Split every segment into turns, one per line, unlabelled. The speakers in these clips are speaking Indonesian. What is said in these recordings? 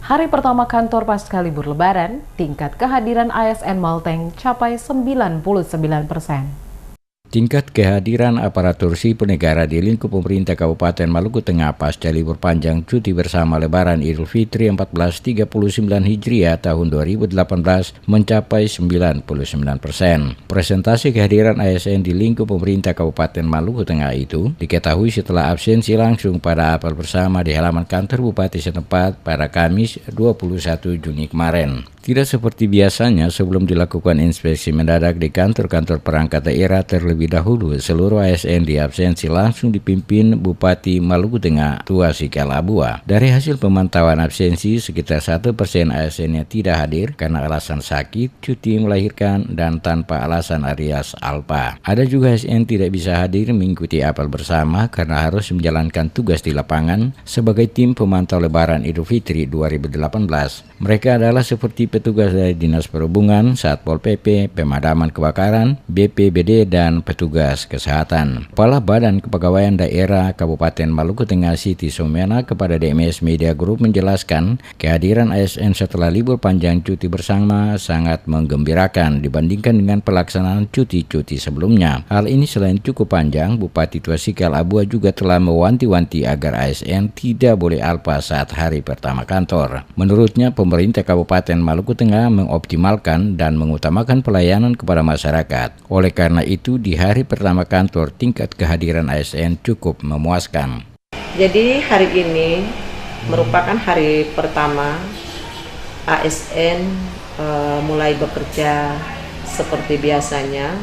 Hari pertama kantor pasca libur Lebaran, tingkat kehadiran ASN Malteng capai 99%.
Tingkat kehadiran aparatur sipil negara di lingkup pemerintah Kabupaten Maluku Tengah pasca libur panjang cuti bersama Lebaran Idul Fitri 1439 Hijriah tahun 2018 mencapai 99%. Presentasi kehadiran ASN di lingkup pemerintah Kabupaten Maluku Tengah itu diketahui setelah absensi langsung pada apel bersama di halaman kantor Bupati setempat pada Kamis 21 Juni kemarin. Tidak seperti biasanya sebelum dilakukan inspeksi mendadak di kantor-kantor perangkat daerah terlebih dahulu, seluruh ASN diabsensi langsung dipimpin Bupati Maluku Tengah Tua Sikal Abua. Dari hasil pemantauan absensi, sekitar 1% ASN-nya tidak hadir karena alasan sakit, cuti melahirkan, dan tanpa alasan alias alpa. Ada juga ASN tidak bisa hadir mengikuti apel bersama karena harus menjalankan tugas di lapangan sebagai tim pemantau Lebaran Idul Fitri 2018. Mereka adalah seperti petugas dari Dinas Perhubungan, Satpol PP, Pemadaman Kebakaran, BPBD, dan petugas kesehatan. Kepala Badan Kepegawaian Daerah Kabupaten Maluku Tengah Siti Somena kepada DMS Media Group menjelaskan kehadiran ASN setelah libur panjang cuti bersama sangat menggembirakan dibandingkan dengan pelaksanaan cuti-cuti sebelumnya. Hal ini selain cukup panjang, Bupati Tua Sikal Abua juga telah mewanti-wanti agar ASN tidak boleh alpa saat hari pertama kantor. Menurutnya, pemerintah Kabupaten Maluku Tengah mengoptimalkan dan mengutamakan pelayanan kepada masyarakat. Oleh karena itu, di hari pertama kantor, tingkat kehadiran ASN cukup memuaskan.
Jadi hari ini merupakan hari pertama ASN mulai bekerja seperti biasanya.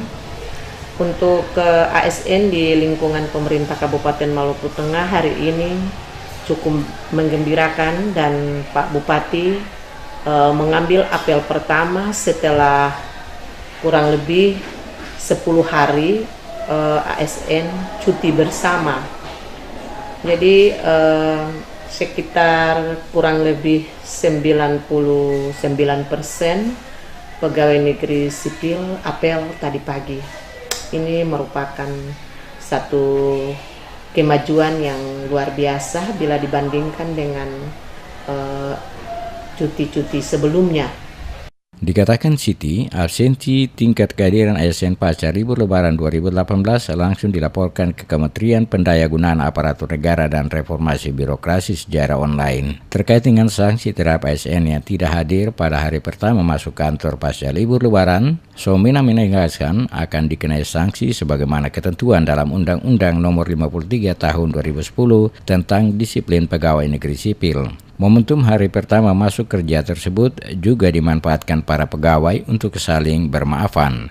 Untuk ASN di lingkungan pemerintah Kabupaten Maluku Tengah hari ini cukup menggembirakan dan Pak Bupati mengambil apel pertama setelah kurang lebih 10 hari ASN cuti bersama. Jadi sekitar kurang lebih 99% pegawai negeri sipil apel tadi pagi. Ini merupakan satu kemajuan yang luar biasa bila dibandingkan dengan cuti-cuti sebelumnya.
Dikatakan Siti, absensi tingkat kehadiran ASN pasca libur Lebaran 2018 langsung dilaporkan ke Kementerian Pendayagunaan Aparatur Negara dan Reformasi Birokrasi secara online. Terkait dengan sanksi terhadap ASN yang tidak hadir pada hari pertama masuk kantor pasca libur Lebaran, Somena menegaskan akan dikenai sanksi sebagaimana ketentuan dalam Undang-Undang Nomor 53 Tahun 2010 tentang Disiplin Pegawai Negeri Sipil. Momentum hari pertama masuk kerja tersebut juga dimanfaatkan para pegawai untuk saling bermaafan.